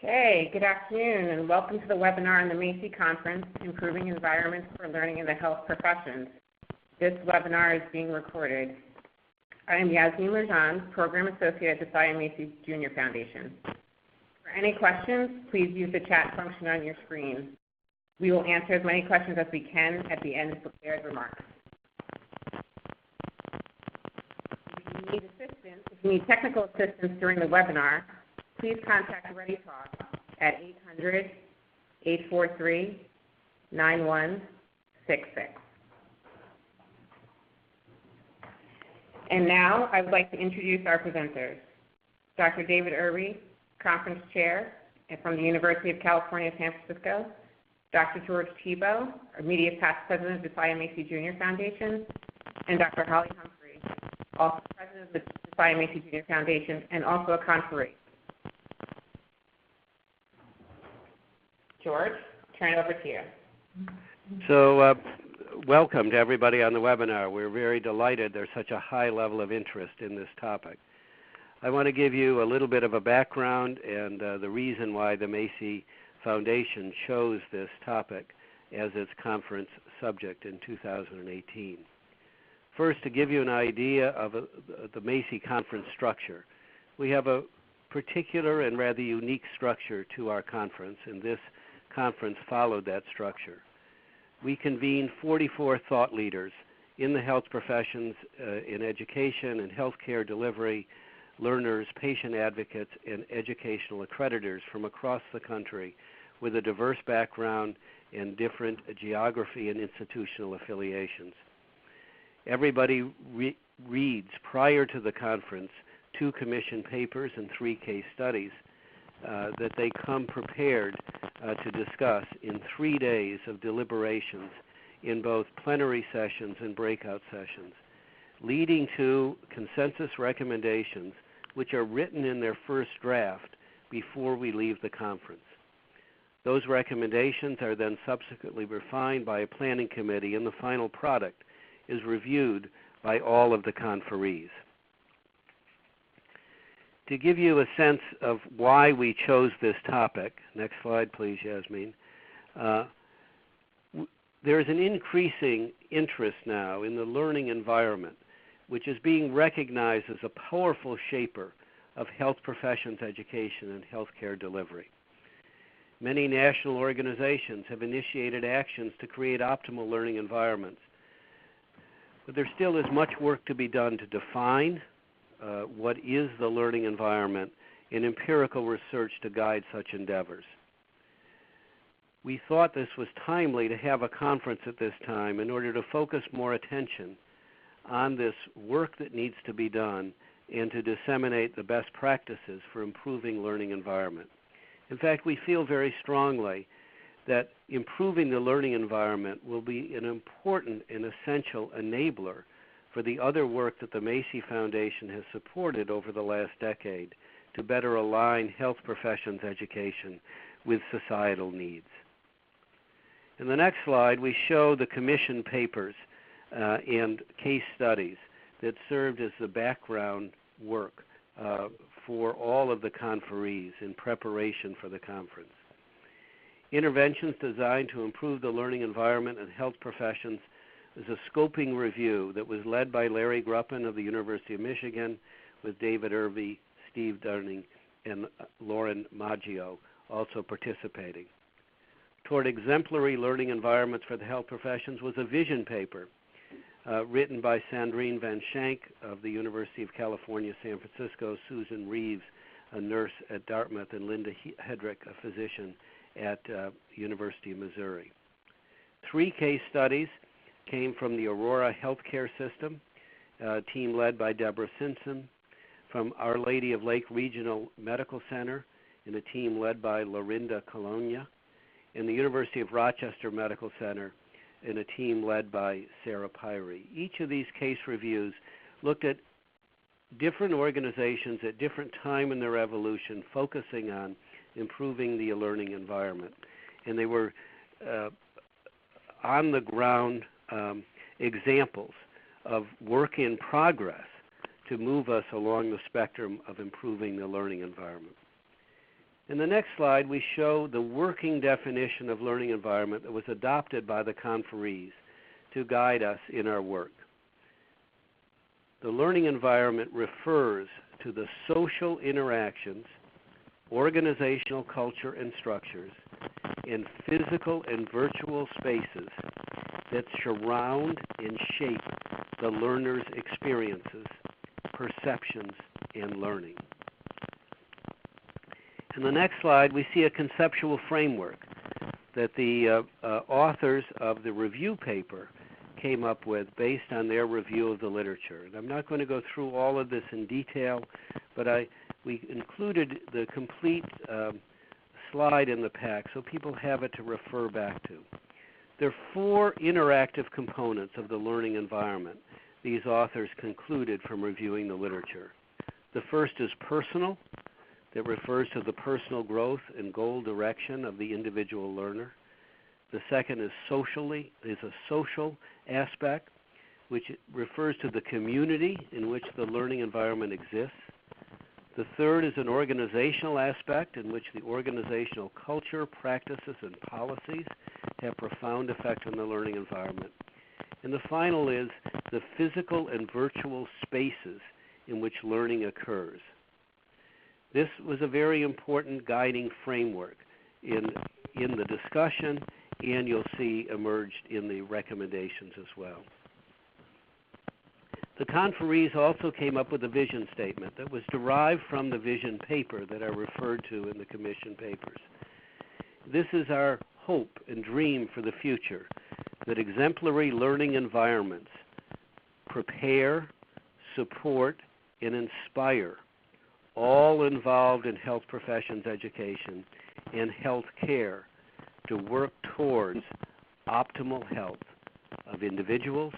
Okay, good afternoon and welcome to the webinar on the Macy Conference, Improving Environments for Learning in the Health Professions. This webinar is being recorded. I am Yasmin Lejean, Program Associate at the Macy Junior Foundation. For any questions, please use the chat function on your screen. We will answer as many questions as we can at the end of prepared remarks. If you need technical assistance during the webinar, please contact ReadyTalk at 800-843-9166. And now I would like to introduce our presenters. Dr. David Irby, Conference Chair from the University of California, San Francisco. Dr. George Tebow, Immediate Past President of the Macy Junior Foundation. And Dr. Holly Humphrey, also President of the Macy Junior Foundation and also a conferee. George, turn it over to you. So welcome to everybody on the webinar. We're very delighted there's such a high level of interest in this topic. I want to give you a little bit of a background and the reason why the Macy Foundation chose this topic as its conference subject in 2018. First, to give you an idea of the Macy conference structure, we have a particular and rather unique structure to our conference, and this conference followed that structure. We convened 44 thought leaders in the health professions, in education and healthcare delivery, learners, patient advocates, and educational accreditors from across the country with a diverse background and different geography and institutional affiliations. Everybody reads prior to the conference 2 commission papers and 3 case studies that they come prepared to discuss in 3 days of deliberations in both plenary sessions and breakout sessions, leading to consensus recommendations which are written in their first draft before we leave the conference. Those recommendations are then subsequently refined by a planning committee, and the final product is reviewed by all of the conferees. To give you a sense of why we chose this topic, next slide please, Yasmin, there is an increasing interest now in the learning environment, which is being recognized as a powerful shaper of health professions education and healthcare delivery. Many national organizations have initiated actions to create optimal learning environments, but there still is much work to be done to define what is the learning environment and empirical research to guide such endeavors. We thought this was timely to have a conference at this time in order to focus more attention on this work that needs to be done and to disseminate the best practices for improving learning environment. In fact, we feel very strongly that improving the learning environment will be an important and essential enabler for the other work that the Macy Foundation has supported over the last decade to better align health professions education with societal needs. In the next slide, we show the commission papers and case studies that served as the background work for all of the conferees in preparation for the conference. Interventions designed to improve the learning environment and health professions is a scoping review that was led by Larry Gruppen of the University of Michigan with David Irby, Steve Dunning, and Lauren Maggio also participating. Toward exemplary learning environments for the health professions was a vision paper written by Sandrine Van Schenk of the University of California, San Francisco, Susan Reeves, a nurse at Dartmouth, and Linda Hedrick, a physician at University of Missouri. 3 case studies came from the Aurora Healthcare System, a team led by Deborah Simpson, from Our Lady of Lake Regional Medical Center, and a team led by Lorinda Colonia, and the University of Rochester Medical Center, and a team led by Sarah Pyrie. Each of these case reviews looked at different organizations at different time in their evolution focusing on improving the learning environment. And they were on-the-ground examples of work in progress to move us along the spectrum of improving the learning environment. In the next slide, we show the working definition of learning environment that was adopted by the conferees to guide us in our work. The learning environment refers to the social interactions, organizational culture and structures, and physical and virtual spaces that surround and shape the learner's experiences, perceptions, and learning. In the next slide, we see a conceptual framework that the authors of the review paper came up with based on their review of the literature. And I'm not going to go through all of this in detail, but we included the complete slide in the pack so people have it to refer back to. There are 4 interactive components of the learning environment these authors concluded from reviewing the literature. The first is personal, that refers to the personal growth and goal direction of the individual learner. The second is a social aspect, which refers to the community in which the learning environment exists. The third is an organizational aspect in which the organizational culture, practices, and policies have profound effect on the learning environment. And the final is the physical and virtual spaces in which learning occurs. This was a very important guiding framework in the discussion, and you'll see emerged in the recommendations as well. The conferees also came up with a vision statement that was derived from the vision paper that I referred to in the commission papers. This is our hope and dream for the future, that exemplary learning environments prepare, support, and inspire all involved in health professions education and health care to work towards optimal health of individuals,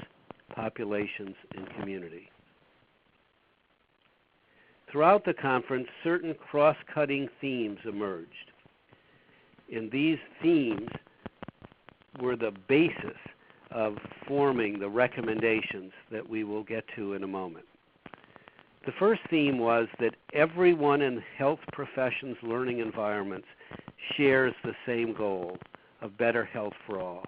populations, and community. Throughout the conference, certain cross-cutting themes emerged, and these themes were the basis of forming the recommendations that we will get to in a moment. The first theme was that everyone in health professions learning environments shares the same goal of better health for all.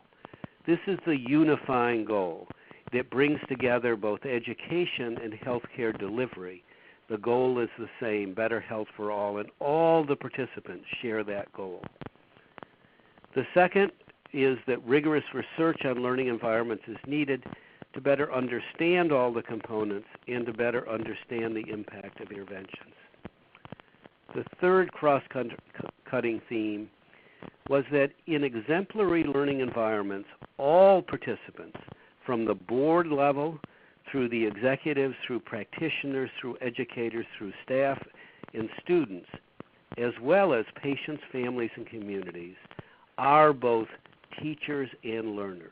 This is the unifying goal that brings together both education and healthcare delivery. The goal is the same, better health for all, and all the participants share that goal. The second is that rigorous research on learning environments is needed to better understand all the components and to better understand the impact of interventions. The third cross-cutting theme was that in exemplary learning environments, all participants, from the board level through the executives, through practitioners, through educators, through staff and students, as well as patients, families, and communities, are both teachers and learners.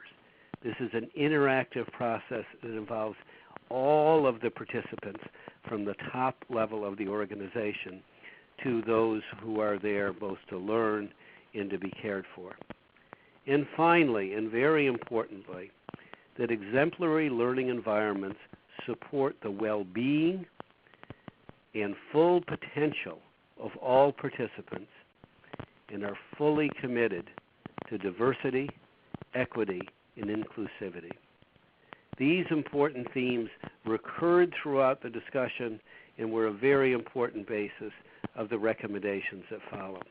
This is an interactive process that involves all of the participants from the top level of the organization to those who are there both to learn and to be cared for. And finally, and very importantly, that exemplary learning environments support the well-being and full potential of all participants and are fully committed to diversity, equity, and inclusivity. These important themes recurred throughout the discussion and were a very important basis of the recommendations that follow.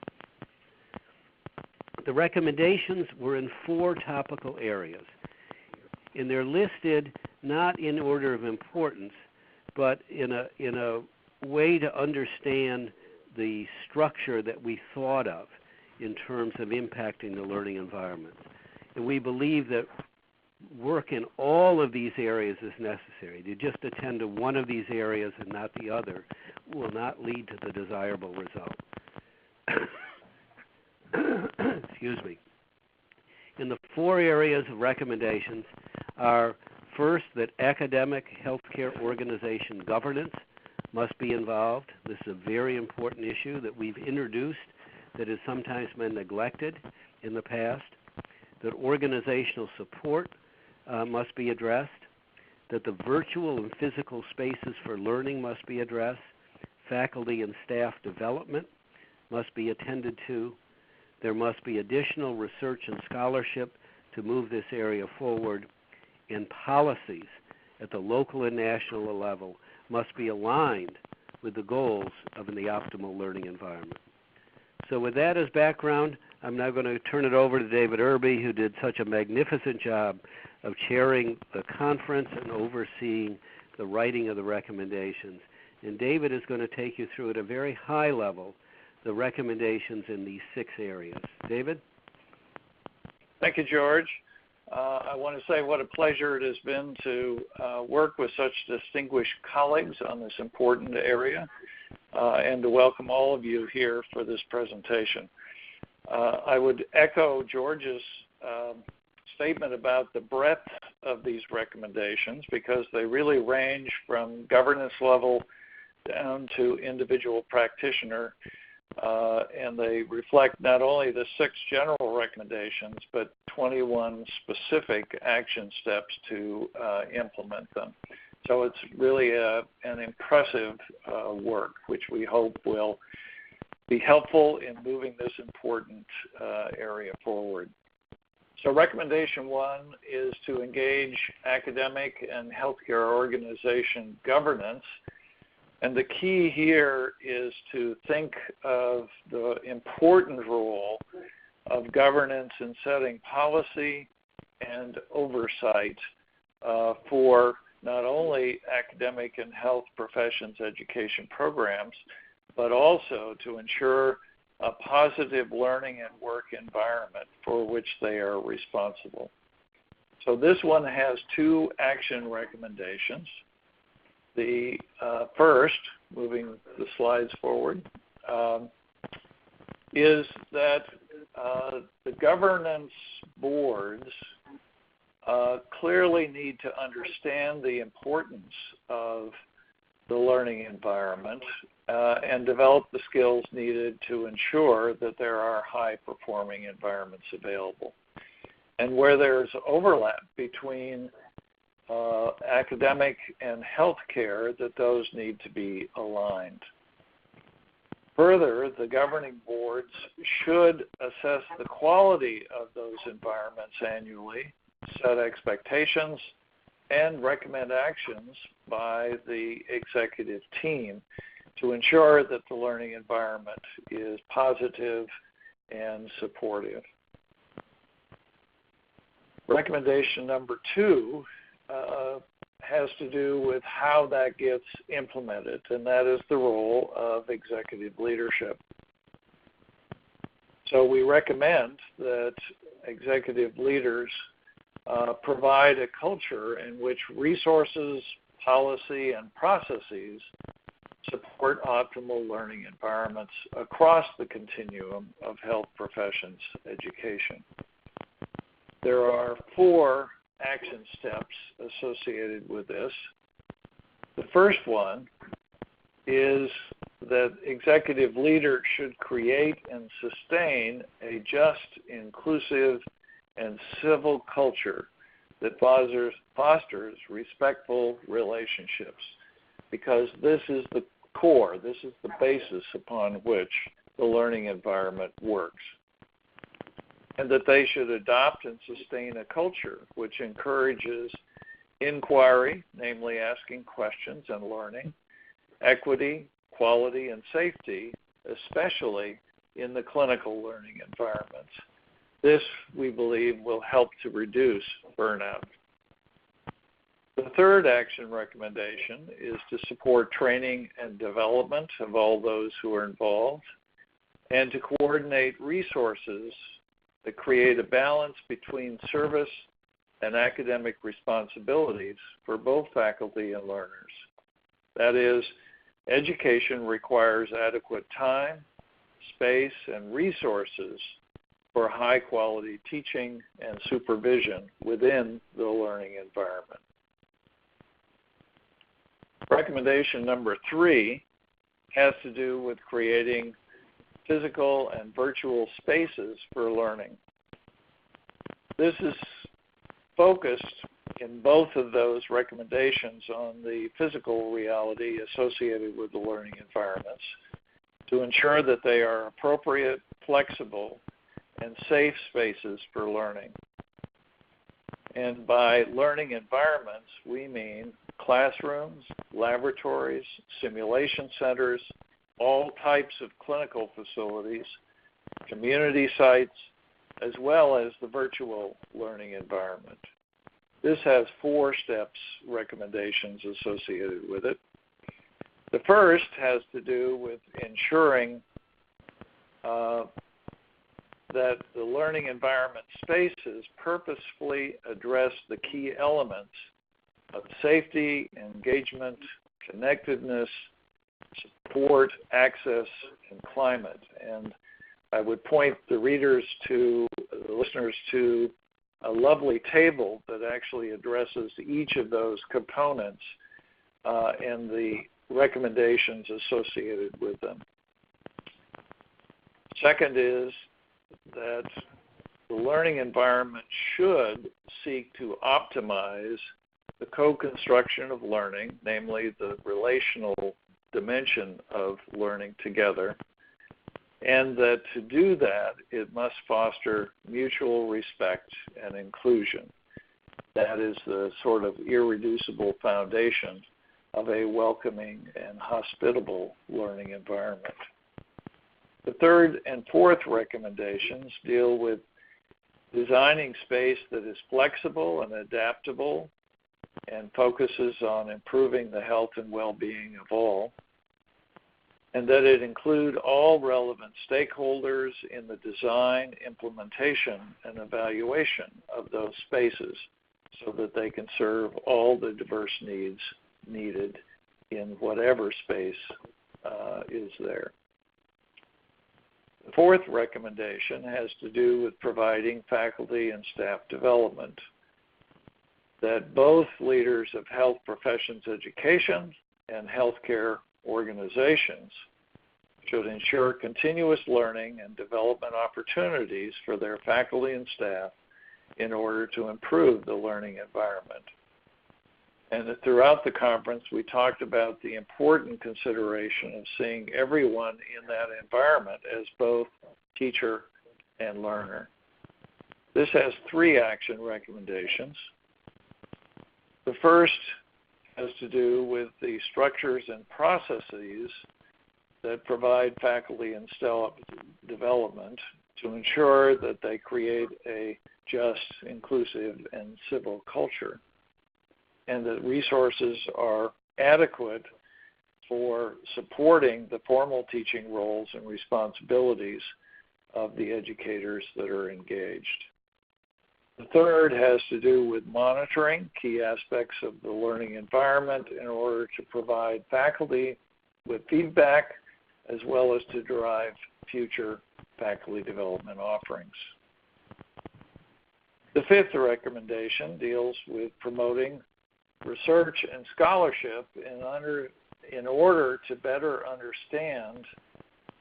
The recommendations were in 4 topical areas, and they're listed not in order of importance, but in a way to understand the structure that we thought of in terms of impacting the learning environment. And we believe that work in all of these areas is necessary. To just attend to one of these areas and not the other will not lead to the desirable result. Excuse me. And the 4 areas of recommendations are, first, that academic healthcare organization governance must be involved. This is a very important issue that we've introduced that has sometimes been neglected in the past. That organizational support must be addressed, that the virtual and physical spaces for learning must be addressed, faculty and staff development must be attended to. There must be additional research and scholarship to move this area forward, and policies at the local and national level must be aligned with the goals of the optimal learning environment. So with that as background, I'm now going to turn it over to David Irby, who did such a magnificent job of chairing the conference and overseeing the writing of the recommendations. And David is going to take you through at a very high level the recommendations in these 6 areas. David? Thank you, George. I want to say what a pleasure it has been to work with such distinguished colleagues on this important area, and to welcome all of you here for this presentation. I would echo George's statement about the breadth of these recommendations, because they really range from governance level down to individual practitioner, and they reflect not only the 6 general recommendations, but 21 specific action steps to implement them. So it's really an impressive work, which we hope will be helpful in moving this important area forward. So recommendation 1 is to engage academic and healthcare organization governance. And the key here is to think of the important role of governance in setting policy and oversight for not only academic and health professions education programs, but also to ensure a positive learning and work environment for which they are responsible. So this one has 2 action recommendations. The first, moving the slides forward, is that the governance boards clearly need to understand the importance of the learning environment and develop the skills needed to ensure that there are high-performing environments available. And where there's overlap between academic and healthcare, that those need to be aligned. Further, the governing boards should assess the quality of those environments annually, set expectations, and recommend actions by the executive team to ensure that the learning environment is positive and supportive. Recommendation number 2 has to do with how that gets implemented, and that is the role of executive leadership. So we recommend that executive leaders provide a culture in which resources, policy, and processes support optimal learning environments across the continuum of health professions education. There are 4 action steps associated with this. The first one is that executive leaders should create and sustain a just, inclusive, and civil culture that fosters respectful relationships, because this is the core, this is the basis upon which the learning environment works. And that they should adopt and sustain a culture which encourages inquiry, namely asking questions and learning, equity, quality, and safety, especially in the clinical learning environments. This, we believe, will help to reduce burnout. The third action recommendation is to support training and development of all those who are involved, and to coordinate resources that create a balance between service and academic responsibilities for both faculty and learners. That is, education requires adequate time, space, and resources for high-quality teaching and supervision within the learning environment. Recommendation number 3 has to do with creating physical and virtual spaces for learning. This is focused in both of those recommendations on the physical reality associated with the learning environments, to ensure that they are appropriate, flexible, and safe spaces for learning. And by learning environments, we mean classrooms, laboratories, simulation centers, all types of clinical facilities, community sites, as well as the virtual learning environment. This has 4 steps recommendations associated with it. The first has to do with ensuring that the learning environment spaces purposefully address the key elements of safety, engagement, connectedness, support, access, and climate. And I would point the listeners to a lovely table that actually addresses each of those components and the recommendations associated with them. Second is that the learning environment should seek to optimize the co-construction of learning, namely the relational dimension of learning together, and that to do that, it must foster mutual respect and inclusion. That is the sort of irreducible foundation of a welcoming and hospitable learning environment. The third and fourth recommendations deal with designing space that is flexible and adaptable and focuses on improving the health and well-being of all, and that it include all relevant stakeholders in the design, implementation, and evaluation of those spaces so that they can serve all the diverse needs needed in whatever space is there. The fourth recommendation has to do with providing faculty and staff development, that both leaders of health professions education and healthcare organizations should ensure continuous learning and development opportunities for their faculty and staff in order to improve the learning environment. And throughout the conference, we talked about the important consideration of seeing everyone in that environment as both teacher and learner. This has 3 action recommendations. The first has to do with the structures and processes that provide faculty and staff development to ensure that they create a just, inclusive, and civil culture, and that resources are adequate for supporting the formal teaching roles and responsibilities of the educators that are engaged. The third has to do with monitoring key aspects of the learning environment in order to provide faculty with feedback as well as to drive future faculty development offerings. The fifth recommendation deals with promoting research and scholarship in order to better understand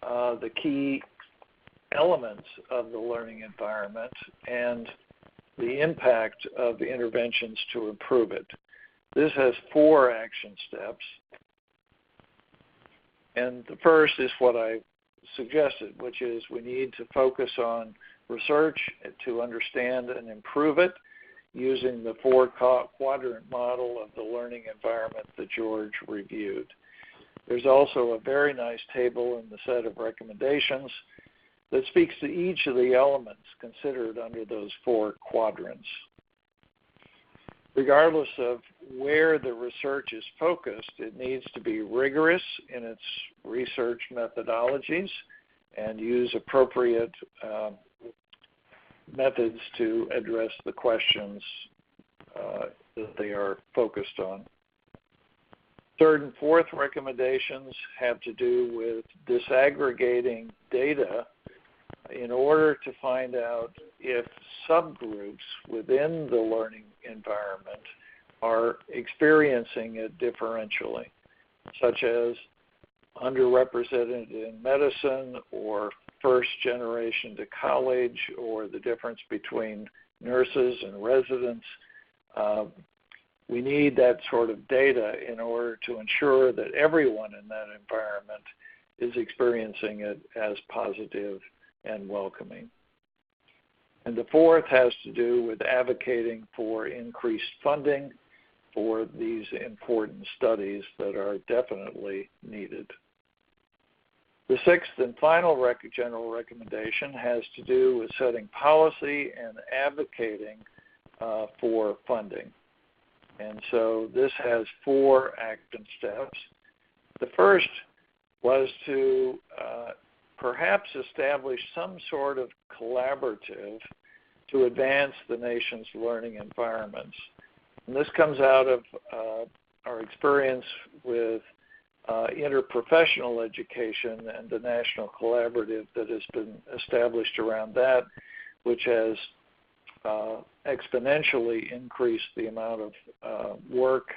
the key elements of the learning environment and the impact of interventions to improve it. This has 4 action steps. And the first is what I suggested, which is we need to focus on research to understand and improve it using the 4-quadrant model of the learning environment that George reviewed. There's also a very nice table in the set of recommendations that speaks to each of the elements considered under those 4 quadrants. Regardless of where the research is focused, it needs to be rigorous in its research methodologies and use appropriate methods to address the questions that they are focused on. Third and fourth recommendations have to do with disaggregating data in order to find out if subgroups within the learning environment are experiencing it differentially, such as underrepresented in medicine or first generation to college or the difference between nurses and residents. We need that sort of data in order to ensure that everyone in that environment is experiencing it as positive and welcoming. And the fourth has to do with advocating for increased funding for these important studies that are definitely needed. The sixth and final general recommendation has to do with setting policy and advocating for funding. And so this has 4 action steps. The first was to perhaps establish some sort of collaborative to advance the nation's learning environments. And this comes out of our experience with interprofessional education and the national collaborative that has been established around that, which has exponentially increased the amount of work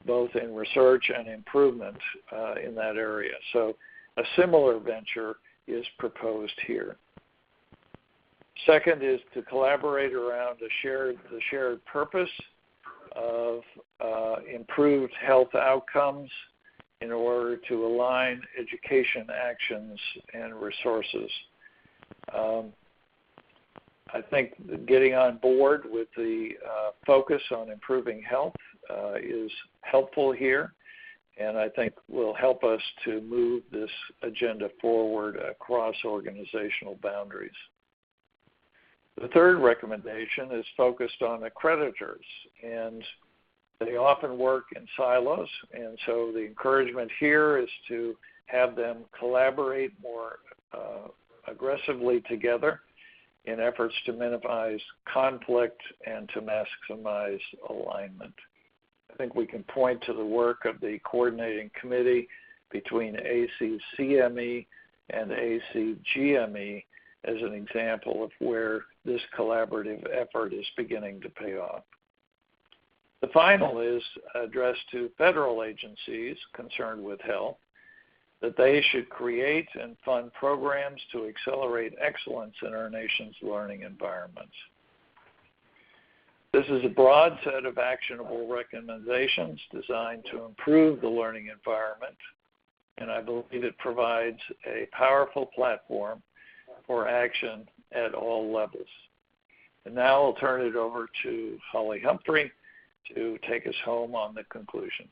both in research and improvement in that area. So a similar venture is proposed here. Second is to collaborate around the shared purpose of improved health outcomes in order to align education actions and resources. I think getting on board with the focus on improving health is helpful here, and I think will help us to move this agenda forward across organizational boundaries. The third recommendation is focused on accreditors, and they often work in silos, and so the encouragement here is to have them collaborate more aggressively together in efforts to minimize conflict and to maximize alignment. I think we can point to the work of the coordinating committee between ACCME and ACGME as an example of where this collaborative effort is beginning to pay off. The final is addressed to federal agencies concerned with health, that they should create and fund programs to accelerate excellence in our nation's learning environments. This is a broad set of actionable recommendations designed to improve the learning environment, and I believe it provides a powerful platform for action at all levels. And now I'll turn it over to Holly Humphrey to take us home on the conclusion.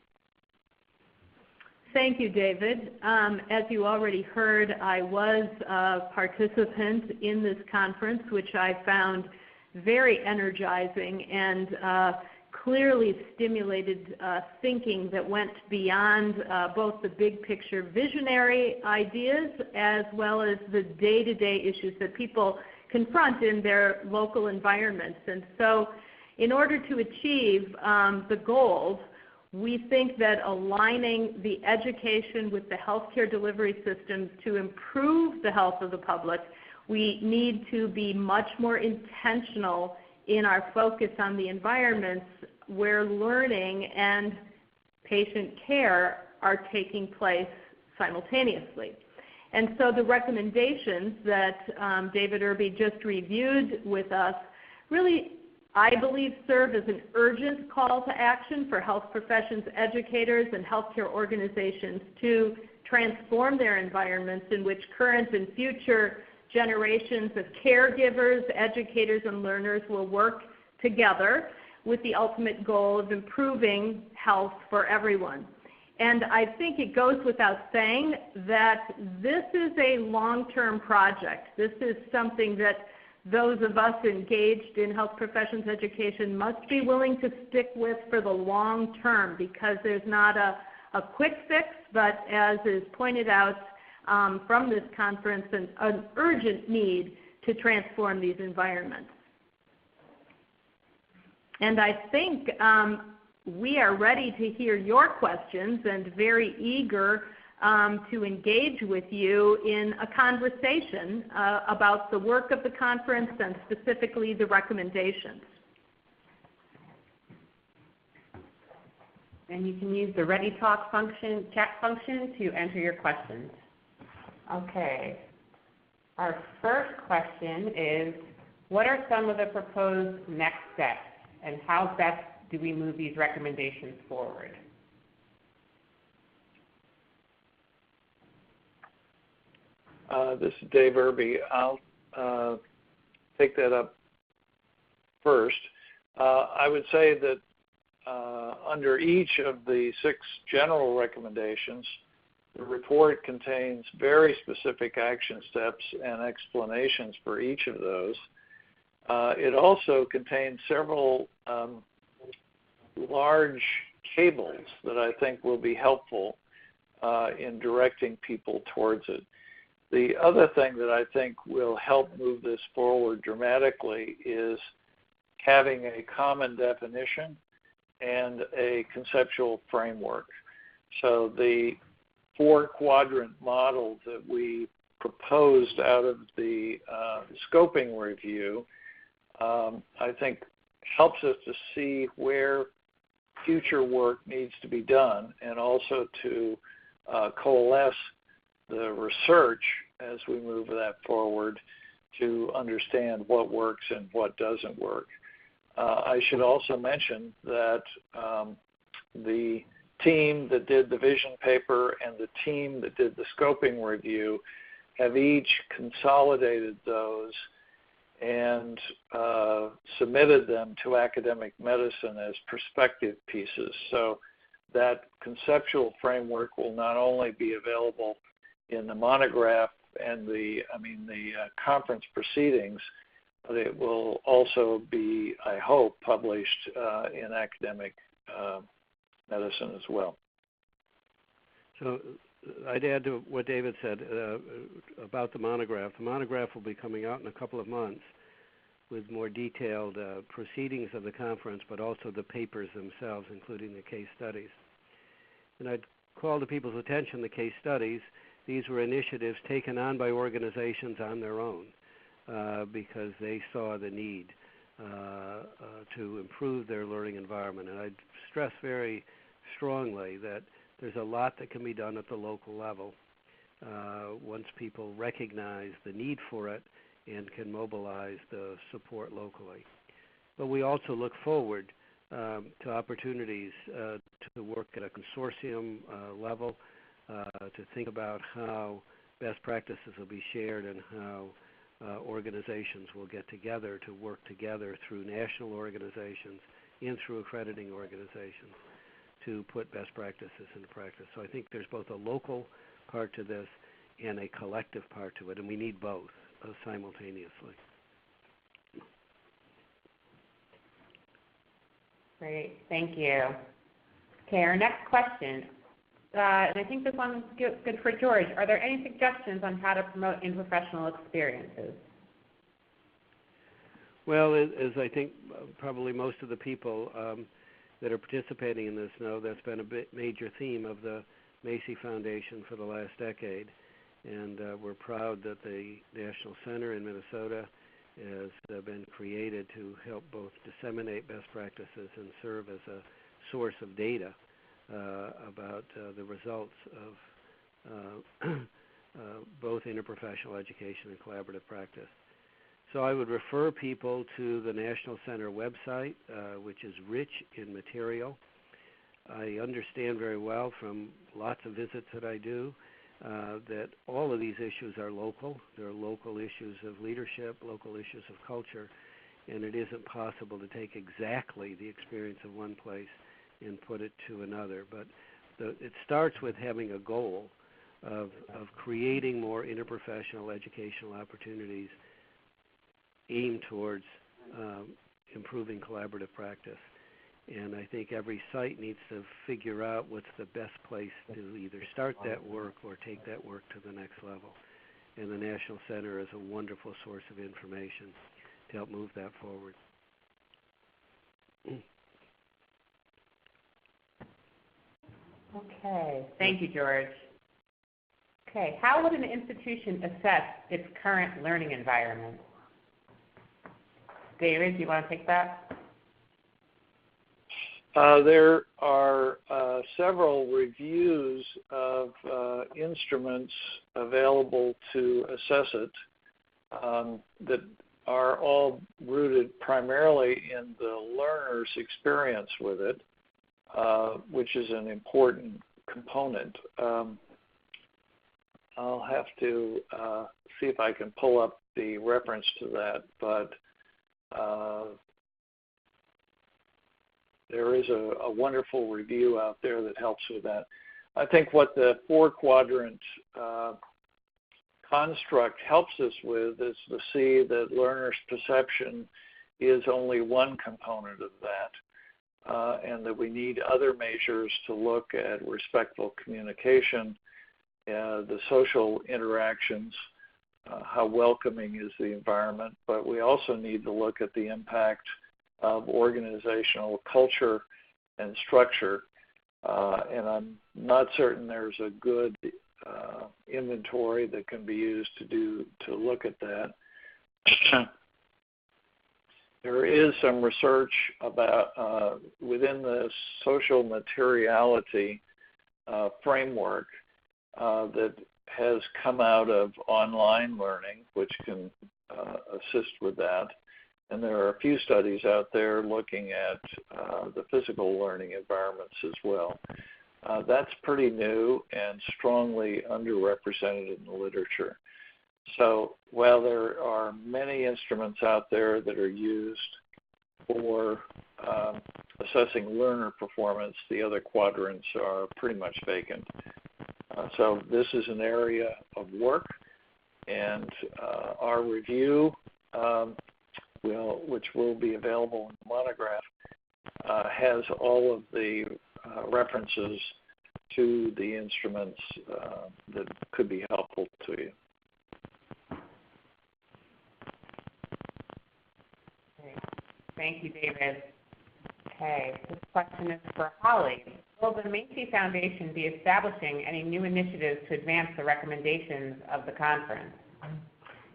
Thank you, David. As you already heard, I was a participant in this conference, which I found very energizing and clearly stimulated thinking that went beyond both the big picture visionary ideas as well as the day-to-day issues that people confront in their local environments. And so in order to achieve the goals, we think that aligning the education with the healthcare delivery systems to improve the health of the public, we need to be much more intentional in our focus on the environments where learning and patient care are taking place simultaneously. And so the recommendations that David Irby just reviewed with us really, I believe, serve as an urgent call to action for health professions, educators, and healthcare organizations to transform their environments in which current and future generations of caregivers, educators, and learners will work together with the ultimate goal of improving health for everyone. And I think it goes without saying that this is a long-term project. This is something that those of us engaged in health professions education must be willing to stick with for the long term, because there's not a quick fix, but as is pointed out from this conference, an urgent need to transform these environments. And I think we are ready to hear your questions and very eager to engage with you in a conversation about the work of the conference and specifically the recommendations. And you can use the Ready Talk function, chat function, to enter your questions. Okay. Our first question is, what are some of the proposed next steps, and how best do we move these recommendations forward? This is Dave Irby. I'll take that up first. I would say that under each of the 6 general recommendations, the report contains very specific action steps and explanations for each of those. It also contains several large tables that I think will be helpful in directing people towards it. The other thing that I think will help move this forward dramatically is having a common definition and a conceptual framework. So the 4-quadrant model that we proposed out of the scoping review, I think helps us to see where future work needs to be done, and also to coalesce the research as we move that forward to understand what works and what doesn't work. I should also mention that the team that did the vision paper and the team that did the scoping review have each consolidated those and submitted them to academic medicine as perspective pieces. So that conceptual framework will not only be available in the monograph and the conference proceedings, but it will also be, I hope, published in academic medicine as well. So I'd add to what David said about the monograph. The monograph will be coming out in a couple of months with more detailed proceedings of the conference, but also the papers themselves, including the case studies. And I'd call to people's attention the case studies. These were initiatives taken on by organizations on their own because they saw the need to improve their learning environment. And I'd stress very strongly that there's a lot that can be done at the local level once people recognize the need for it and can mobilize the support locally. But we also look forward to opportunities to work at a consortium level, to think about how best practices will be shared and how organizations will get together to work together through national organizations and through accrediting organizations to put best practices into practice. So I think there's both a local part to this and a collective part to it, and we need both simultaneously. Great, thank you. Okay, our next question, and I think this one's good for George. Are there any suggestions on how to promote interprofessional experiences? Well, as I think probably most of the people that are participating in this know, that's been a major theme of the Macy Foundation for the last decade. And we're proud that the National Center in Minnesota has been created to help both disseminate best practices and serve as a source of data about the results of both interprofessional education and collaborative practice. So I would refer people to the National Center website, which is rich in material. I understand very well from lots of visits that I do that all of these issues are local. There are local issues of leadership, local issues of culture, and it isn't possible to take exactly the experience of one place and put it to another. But it starts with having a goal of creating more interprofessional educational opportunities aimed towards improving collaborative practice. And I think every site needs to figure out what's the best place to either start that work or take that work to the next level. And the National Center is a wonderful source of information to help move that forward. Okay, thank you, George. Okay, how would an institution assess its current learning environment? David, do you want to take that? There are several reviews of instruments available to assess it that are all rooted primarily in the learner's experience with it, which is an important component. I'll have to see if I can pull up the reference to that, but there is a wonderful review out there that helps with that. I think what the 4-quadrant construct helps us with is to see that learners' perception is only one component of that, and that we need other measures to look at respectful communication, the social interactions, how welcoming is the environment, but we also need to look at the impact of organizational culture and structure, and I'm not certain there's a good inventory that can be used to look at that. There is some research about within the social materiality framework that has come out of online learning, which can assist with that. And there are a few studies out there looking at the physical learning environments as well. That's pretty new and strongly underrepresented in the literature. So while there are many instruments out there that are used for assessing learner performance, the other quadrants are pretty much vacant. So this is an area of work, and our review, which will be available in the monograph, has all of the references to the instruments that could be helpful to you. Thank you, David. Okay, this question is for Holly. Will the Macy Foundation be establishing any new initiatives to advance the recommendations of the conference?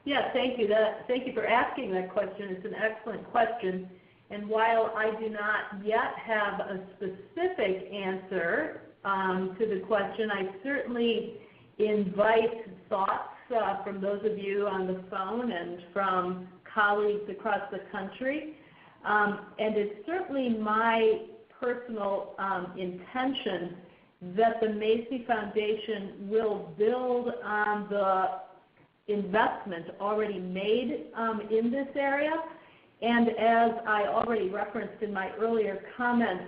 Yeah, thank you. Thank you for asking that question. It's an excellent question. And while I do not yet have a specific answer to the question, I certainly invite thoughts from those of you on the phone and from colleagues across the country. And it's certainly my personal intention that the Macy Foundation will build on the investment already made in this area, and as I already referenced in my earlier comments,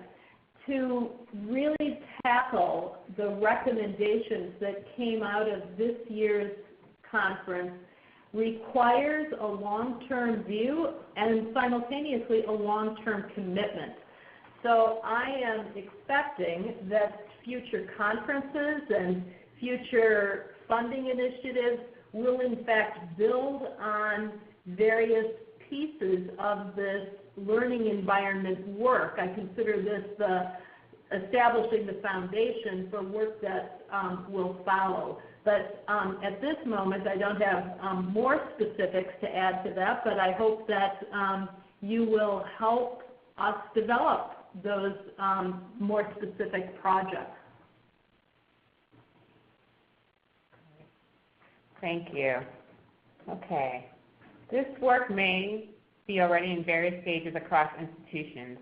to really tackle the recommendations that came out of this year's conference requires a long-term view and simultaneously a long-term commitment. So I am expecting that future conferences and future funding initiatives will in fact build on various pieces of this learning environment work. I consider this establishing the foundation for work that will follow. But at this moment, I don't have more specifics to add to that, but I hope that you will help us develop those more specific projects. Thank you. Okay. This work may be already in various stages across institutions.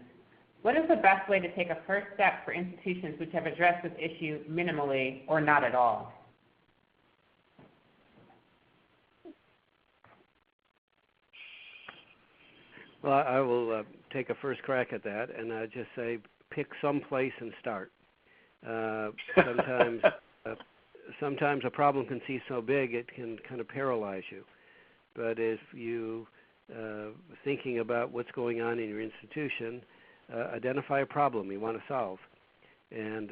What is the best way to take a first step for institutions which have addressed this issue minimally or not at all? Well, I will take a first crack at that, and I just say pick some place and start. Sometimes a problem can seem so big it can kind of paralyze you. But if you thinking about what's going on in your institution, identify a problem you want to solve, and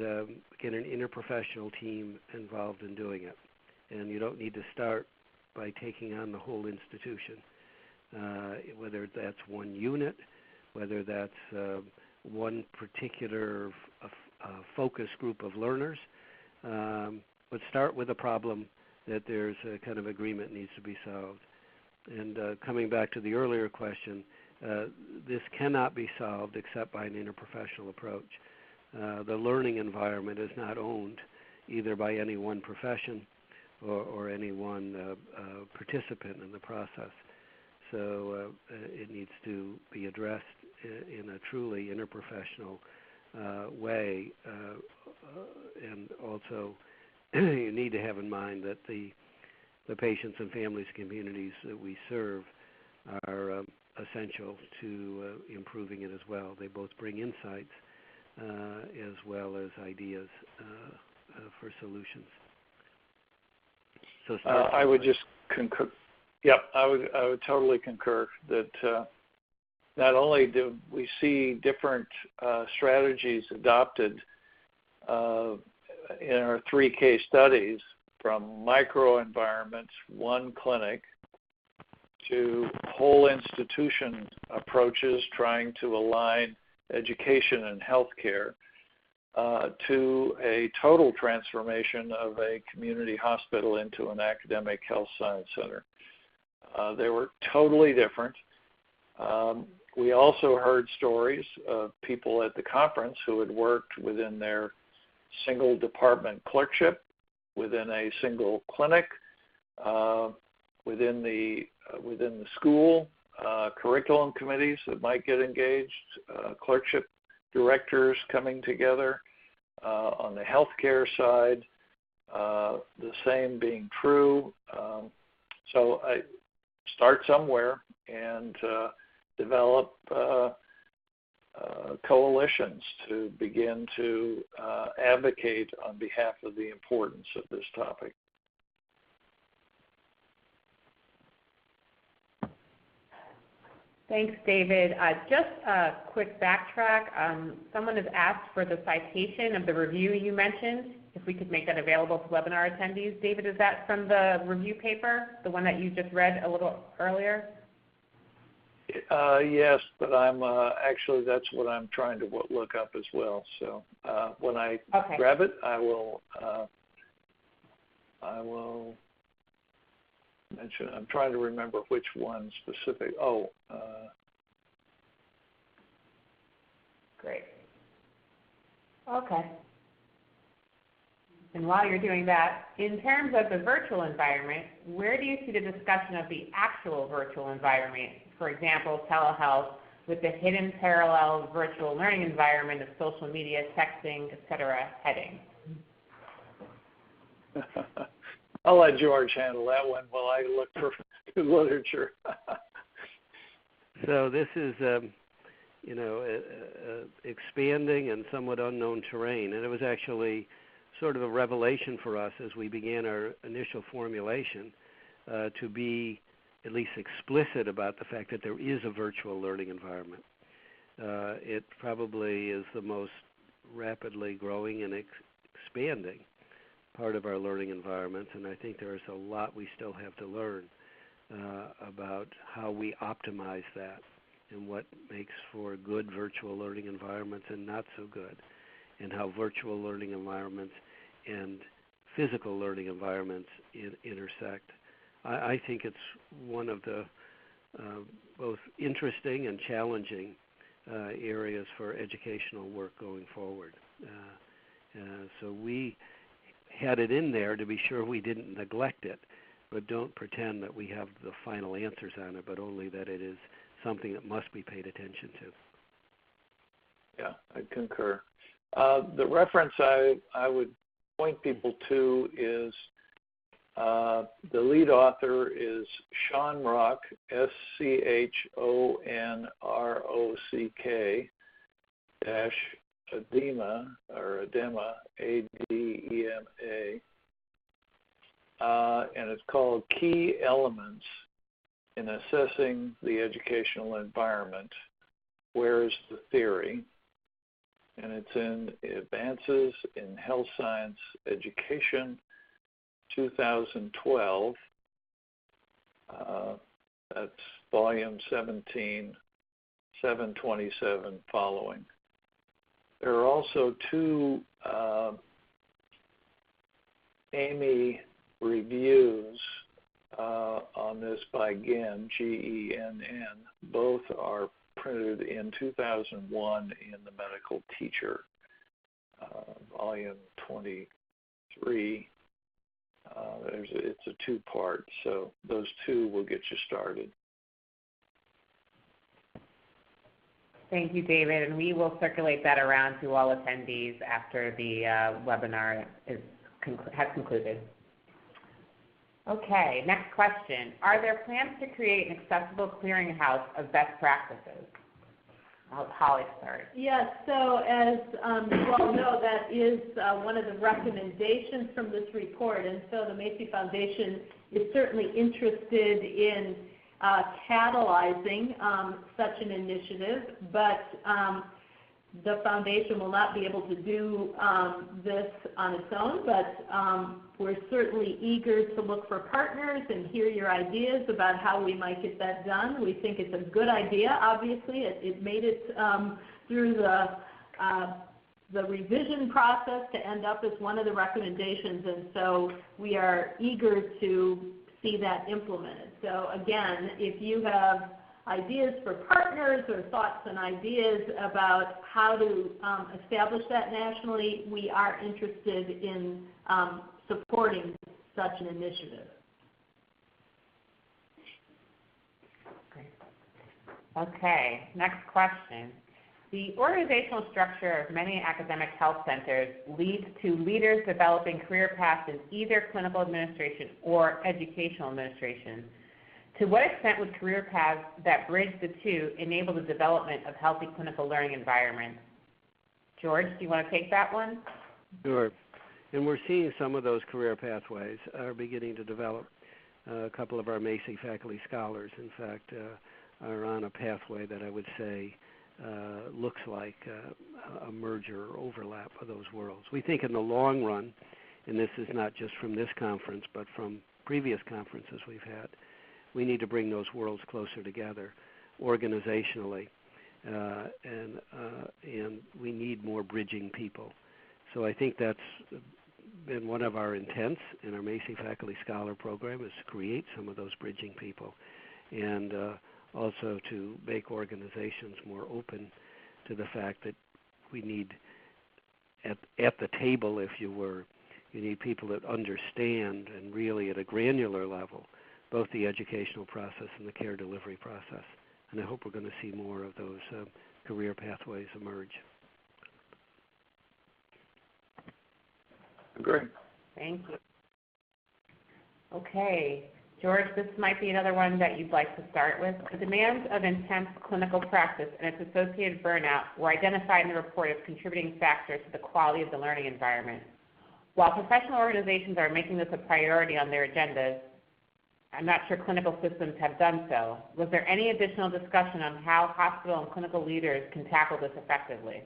get an interprofessional team involved in doing it. And you don't need to start by taking on the whole institution. Whether that's one unit, whether that's one particular focus group of learners, but start with a problem that there's a kind of agreement needs to be solved. And coming back to the earlier question, this cannot be solved except by an interprofessional approach. The learning environment is not owned either by any one profession or any one participant in the process. So it needs to be addressed in a truly interprofessional way, and also you need to have in mind that the patients and families communities that we serve are essential to improving it as well. They both bring insights as well as ideas for solutions. So I would just concur. Yep, I would totally concur that not only do we see different strategies adopted in our 3 case studies, from microenvironments, one clinic, to whole institution approaches trying to align education and healthcare, to a total transformation of a community hospital into an academic health science center. They were totally different. We also heard stories of people at the conference who had worked within their single department clerkship, within a single clinic, within the school, curriculum committees that might get engaged, clerkship directors coming together. On the healthcare side, the same being true. So I start somewhere and develop coalitions to begin to advocate on behalf of the importance of this topic. Thanks, David. Just a quick backtrack. Someone has asked for the citation of the review you mentioned, if we could make that available to webinar attendees. David, is that from the review paper, the one that you just read a little earlier? Yes, but I'm actually, that's what I'm trying to look up as well. So when I grab it, I will mention. I'm trying to remember which one specific. Great. Okay. And while you're doing that, in terms of the virtual environment, where do you see the discussion of the actual virtual environment? For example, telehealth with the hidden parallel virtual learning environment of social media, texting, etc. heading? I'll let George handle that one while I look for literature. So this is, expanding and somewhat unknown terrain, and it was actually sort of a revelation for us as we began our initial formulation to be at least explicit about the fact that there is a virtual learning environment. It probably is the most rapidly growing and expanding part of our learning environments, and I think there is a lot we still have to learn about how we optimize that and what makes for good virtual learning environments and not so good, and how virtual learning environments and physical learning environments intersect. I think it's one of the both interesting and challenging areas for educational work going forward. So we had it in there to be sure we didn't neglect it, but don't pretend that we have the final answers on it, but only that it is something that must be paid attention to. Yeah, I concur. The reference I would point people to is the lead author is Sean Rock, SCHONROCK dash Adema, or Adema, ADEMA, and it's called Key Elements in Assessing the Educational Environment. Where is the Theory? And it's in Advances in Health Science Education, 2012. That's volume 17, 727 following. There are also two Amy reviews on this by Genn, Genn. Both are printed in 2001 in the Medical Teacher, volume 23. It's a two-part, so those two will get you started. Thank you, David, and we will circulate that around to all attendees after the webinar is has concluded. Okay, next question. Are there plans to create an accessible clearinghouse of best practices? Holly, start. Yes, so as you all know, that is one of the recommendations from this report, and so the Macy Foundation is certainly interested in catalyzing such an initiative, but the foundation will not be able to do this on its own, but we're certainly eager to look for partners and hear your ideas about how we might get that done. We think it's a good idea, obviously. It made it through the revision process to end up as one of the recommendations, and so we are eager to see that implemented. So again, if you have ideas for partners or thoughts and ideas about how to establish that nationally, we are interested in supporting such an initiative. Great. Okay, next question. The organizational structure of many academic health centers leads to leaders developing career paths in either clinical administration or educational administration. To what extent would career paths that bridge the two enable the development of healthy clinical learning environments? George, do you want to take that one? Sure. And we're seeing some of those career pathways are beginning to develop. A couple of our Macy faculty scholars, in fact, are on a pathway that I would say looks like a merger or overlap of those worlds. We think in the long run, and this is not just from this conference, but from previous conferences we've had, we need to bring those worlds closer together organizationally, and we need more bridging people. So I think that's been one of our intents in our Macy Faculty Scholar Program, is to create some of those bridging people, and also to make organizations more open to the fact that we need, at the table, if you were, you need people that understand, and really at a granular level, both the educational process and the care delivery process. And I hope we're going to see more of those career pathways emerge. Great. Thank you. Okay, George, this might be another one that you'd like to start with. The demands of intense clinical practice and its associated burnout were identified in the report as contributing factors to the quality of the learning environment. While professional organizations are making this a priority on their agendas, I'm not sure clinical systems have done so. Was there any additional discussion on how hospital and clinical leaders can tackle this effectively?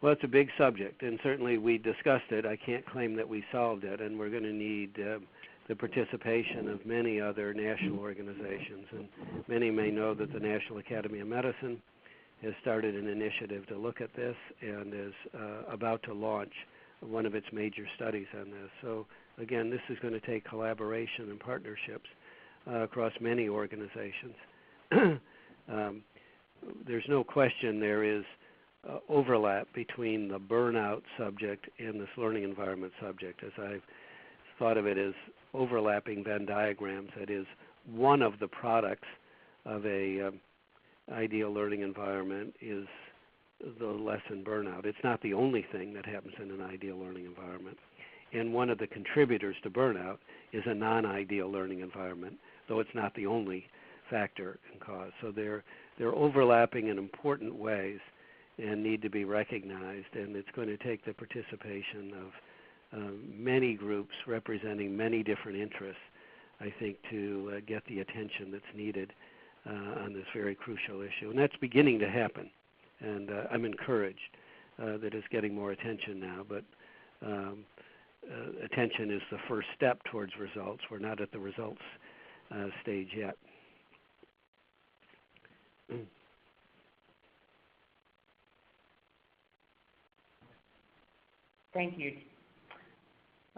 Well, it's a big subject, and certainly we discussed it. I can't claim that we solved it, and we're going to need the participation of many other national organizations. And many may know that the National Academy of Medicine has started an initiative to look at this and is about to launch one of its major studies on this. So again, this is going to take collaboration and partnerships across many organizations. There's no question there is overlap between the burnout subject and this learning environment subject, as I've thought of it as overlapping Venn diagrams. That is, one of the products of a ideal learning environment is the lesson burnout. It's not the only thing that happens in an ideal learning environment. And one of the contributors to burnout is a non-ideal learning environment, though it's not the only factor and cause. So they're overlapping in important ways and need to be recognized, and it's going to take the participation of many groups representing many different interests, I think, to get the attention that's needed on this very crucial issue. And that's beginning to happen, and I'm encouraged that it's getting more attention now, but attention is the first step towards results. We're not at the results stage yet. Thank you.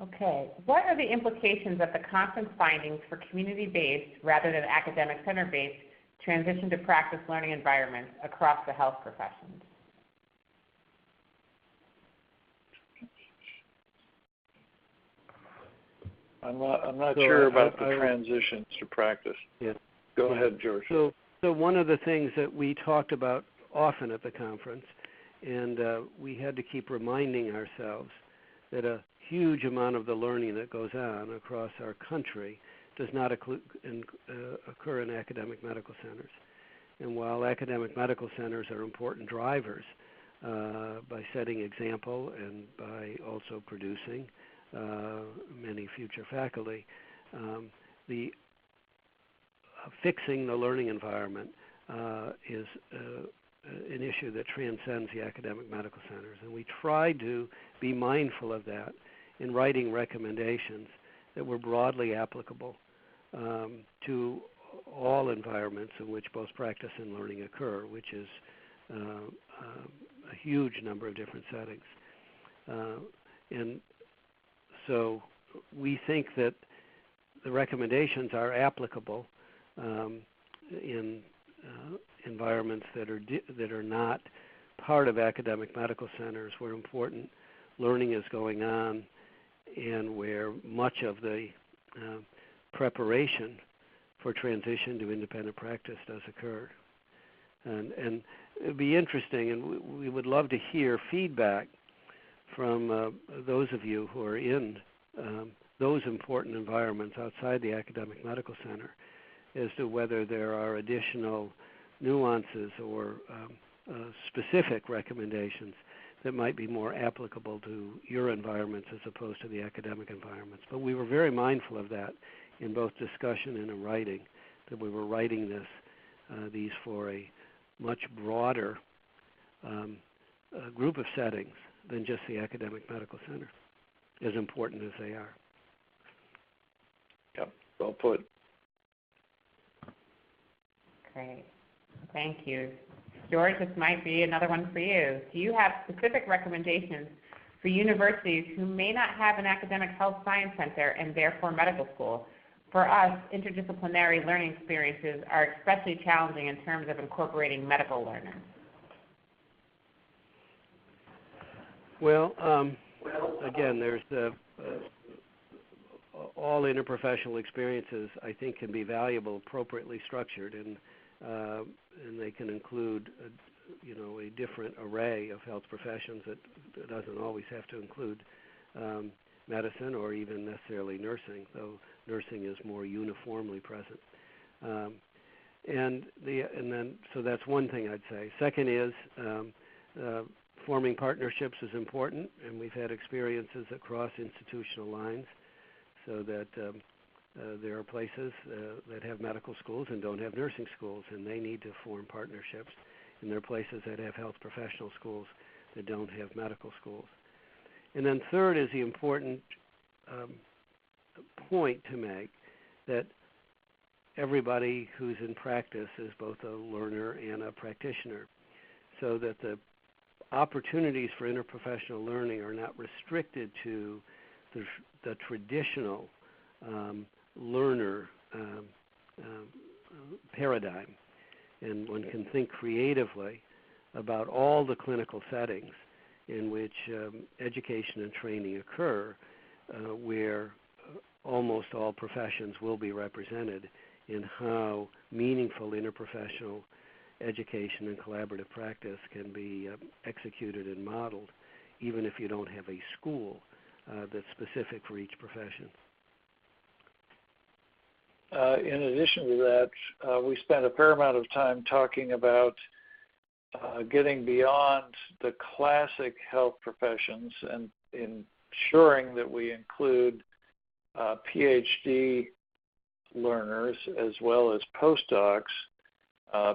Okay, what are the implications of the conference findings for community-based rather than academic center-based transition to practice learning environments across the health professions? I'm not sure about the transitions to practice. Yeah. Go ahead, George. So one of the things that we talked about often at the conference, and we had to keep reminding ourselves that a huge amount of the learning that goes on across our country does not occur in academic medical centers. And while academic medical centers are important drivers by setting example and by also producing many future faculty, the fixing the learning environment is an issue that transcends the academic medical centers. And we tried to be mindful of that in writing recommendations that were broadly applicable to all environments in which both practice and learning occur, which is a huge number of different settings. And so we think that the recommendations are applicable in environments that are not part of academic medical centers, where important learning is going on and where much of the preparation for transition to independent practice does occur. And it would be interesting, and we would love to hear feedback from those of you who are in those important environments outside the academic medical center as to whether there are additional nuances or specific recommendations that might be more applicable to your environments as opposed to the academic environments. But we were very mindful of that in both discussion and in writing, that we were writing these for a much broader group of settings than just the academic medical center, as important as they are. Yep, well put. Great. Thank you. George, this might be another one for you. Do you have specific recommendations for universities who may not have an academic health science center and therefore medical school? For us, interdisciplinary learning experiences are especially challenging in terms of incorporating medical learners. Well, again, there's all interprofessional experiences, I think, can be valuable, appropriately structured, and they can include, a different array of health professions that doesn't always have to include medicine or even necessarily nursing, though nursing is more uniformly present. So that's one thing I'd say. Second is forming partnerships is important, and we've had experiences across institutional lines, so that there are places that have medical schools and don't have nursing schools, and they need to form partnerships. And there are places that have health professional schools that don't have medical schools. And then third is the important point to make that everybody who's in practice is both a learner and a practitioner, so that the opportunities for interprofessional learning are not restricted to the traditional learner paradigm. And one can think creatively about all the clinical settings in which education and training occur, where almost all professions will be represented, in how meaningful interprofessional education and collaborative practice can be executed and modeled, even if you don't have a school that's specific for each profession. In addition to that, we spent a fair amount of time talking about getting beyond the classic health professions and ensuring that we include PhD learners as well as postdocs,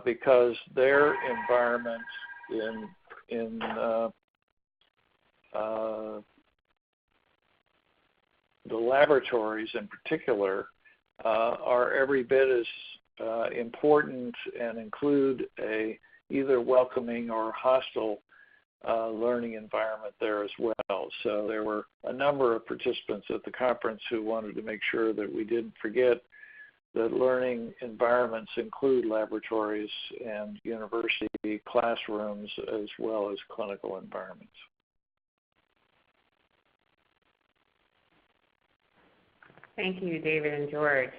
because their environment in the laboratories in particular are every bit as important and include a either welcoming or hostile learning environment there as well. So there were a number of participants at the conference who wanted to make sure that we didn't forget that learning environments include laboratories and university classrooms as well as clinical environments. Thank you, David and George.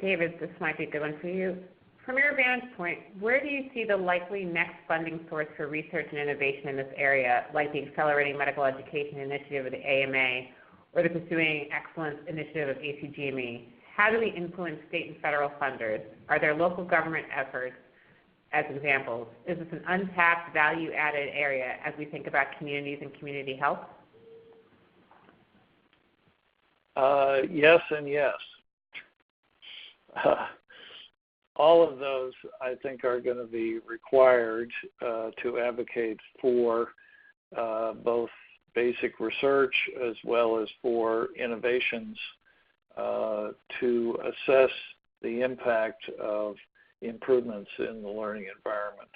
David, this might be a good one for you. From your vantage point, where do you see the likely next funding source for research and innovation in this area, like the Accelerating Medical Education Initiative of the AMA or the Pursuing Excellence Initiative of ACGME? How do we influence state and federal funders? Are there local government efforts as examples? Is this an untapped, value-added area as we think about communities and community health? Yes and yes. All of those, I think, are going to be required to advocate for both basic research as well as for innovations to assess the impact of improvements in the learning environment.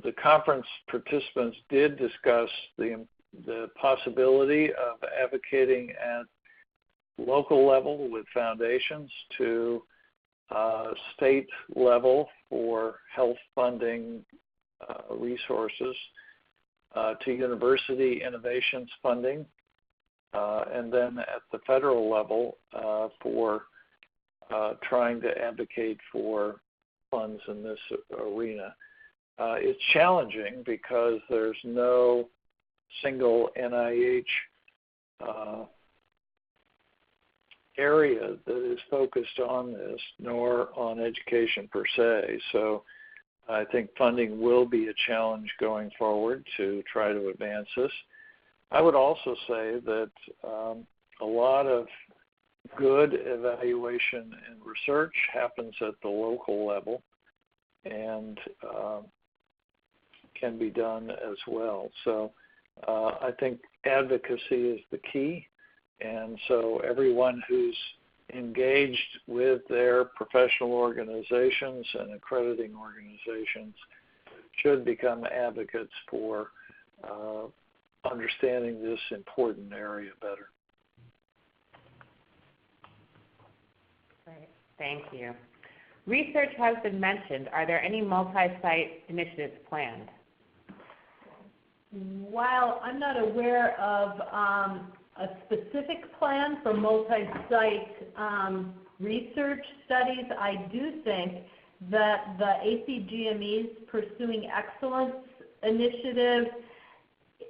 The conference participants did discuss the possibility of advocating at local level with foundations to state level for health funding resources, to university innovations funding, and then at the federal level for trying to advocate for funds in this arena. It's challenging because there's no single NIH area that is focused on this, nor on education per se. So I think funding will be a challenge going forward to try to advance this. I would also say that a lot of good evaluation and research happens at the local level and can be done as well. So I think advocacy is the key. And so everyone who's engaged with their professional organizations and accrediting organizations should become advocates for understanding this important area better. Great. Thank you. Research has been mentioned. Are there any multi-site initiatives planned? While I'm not aware of a specific plan for multi-site research studies, I do think that the ACGME's Pursuing Excellence initiative,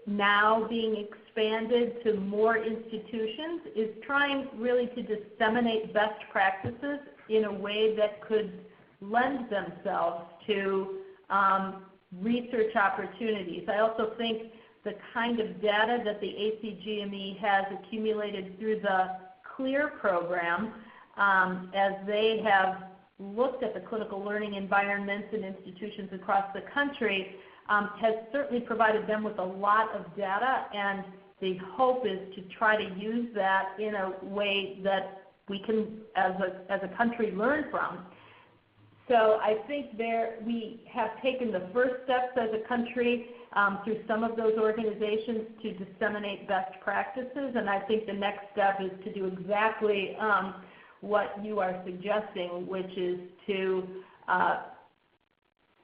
now being expanded to more institutions, is trying really to disseminate best practices in a way that could lend themselves to research opportunities. I also think the kind of data that the ACGME has accumulated through the CLEAR program, as they have looked at the clinical learning environments in institutions across the country, has certainly provided them with a lot of data, and the hope is to try to use that in a way that we can, as a country, learn from. So I think we have taken the first steps as a country through some of those organizations to disseminate best practices, and I think the next step is to do exactly what you are suggesting, which is to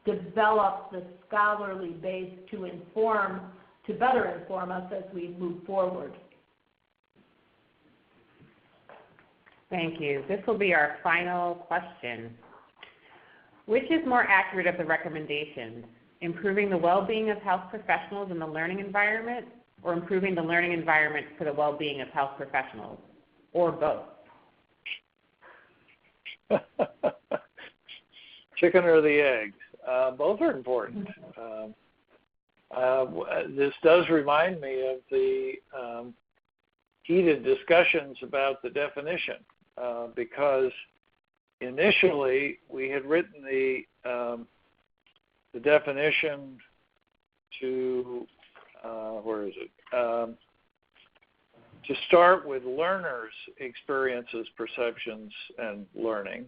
develop the scholarly base to better inform us as we move forward. Thank you. This will be our final question. Which is more accurate of the recommendations, improving the well-being of health professionals in the learning environment, or improving the learning environment for the well-being of health professionals, or both? Chicken or the egg? Both are important. This does remind me of the heated discussions about the definition, because initially we had written the definition to to start with learners' experiences, perceptions, and learning,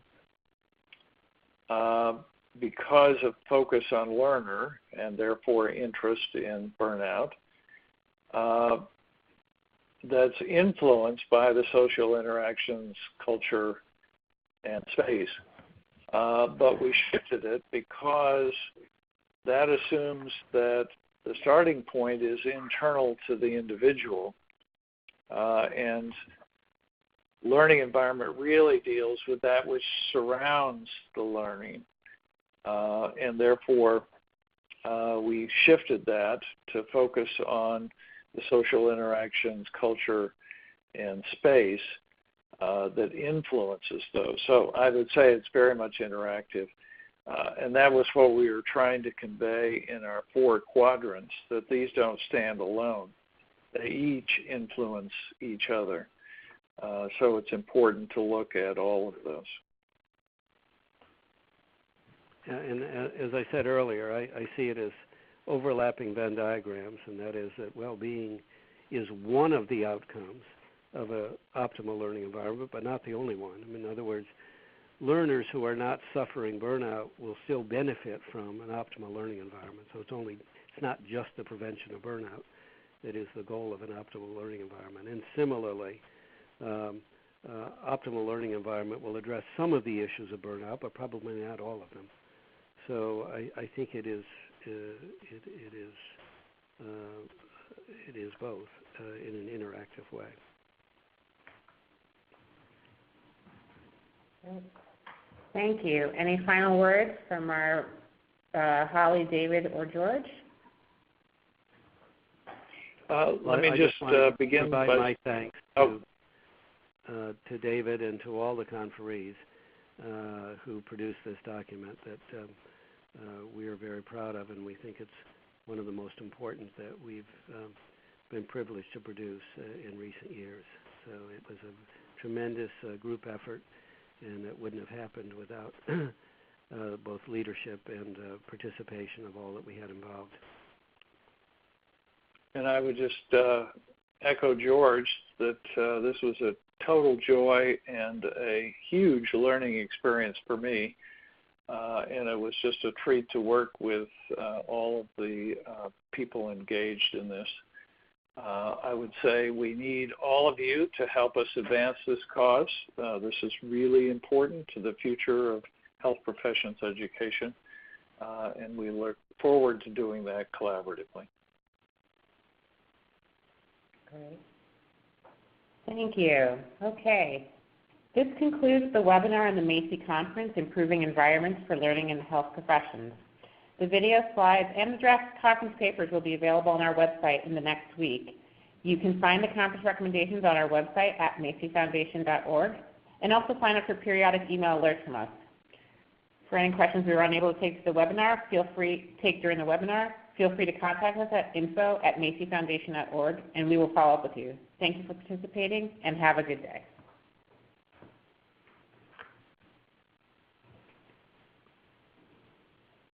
because of focus on learner and therefore interest in burnout, that's influenced by the social interactions, culture, and space. But we shifted it because that assumes that the starting point is internal to the individual, and learning environment really deals with that which surrounds the learning. And therefore, we shifted that to focus on the social interactions, culture, and space that influences those. So I would say it's very much interactive. And that was what we were trying to convey in our 4 quadrants, that these don't stand alone. They each influence each other. So it's important to look at all of those. And as I said earlier, I see it as overlapping Venn diagrams, and that is that well-being is one of the outcomes of an optimal learning environment, but not the only one. I mean, in other words, learners who are not suffering burnout will still benefit from an optimal learning environment. So it's not just the prevention of burnout that is the goal of an optimal learning environment. And similarly, optimal learning environment will address some of the issues of burnout, but probably not all of them. So I think it is both in an interactive way. Thank you. Any final words from our Holly, David, or George? Let me just begin by my thanks to David and to all the conferees who produced this document that we are very proud of, and we think it's one of the most important that we've been privileged to produce in recent years. So it was a tremendous group effort, and it wouldn't have happened without both leadership and participation of all that we had involved. And I would just echo George that this was a total joy and a huge learning experience for me. And it was just a treat to work with all of the people engaged in this. I would say we need all of you to help us advance this cause. This is really important to the future of health professions education, and we look forward to doing that collaboratively. Great. Thank you. Okay. This concludes the webinar on the Macy Conference, Improving Environments for Learning in the Health Professions. The video, slides, and the draft conference papers will be available on our website in the next week. You can find the conference recommendations on our website at macyfoundation.org, and also sign up for periodic email alerts from us. For any questions we were unable to take during the webinar, feel free to contact us at info@macyfoundation.org, and we will follow up with you. Thank you for participating, and have a good day.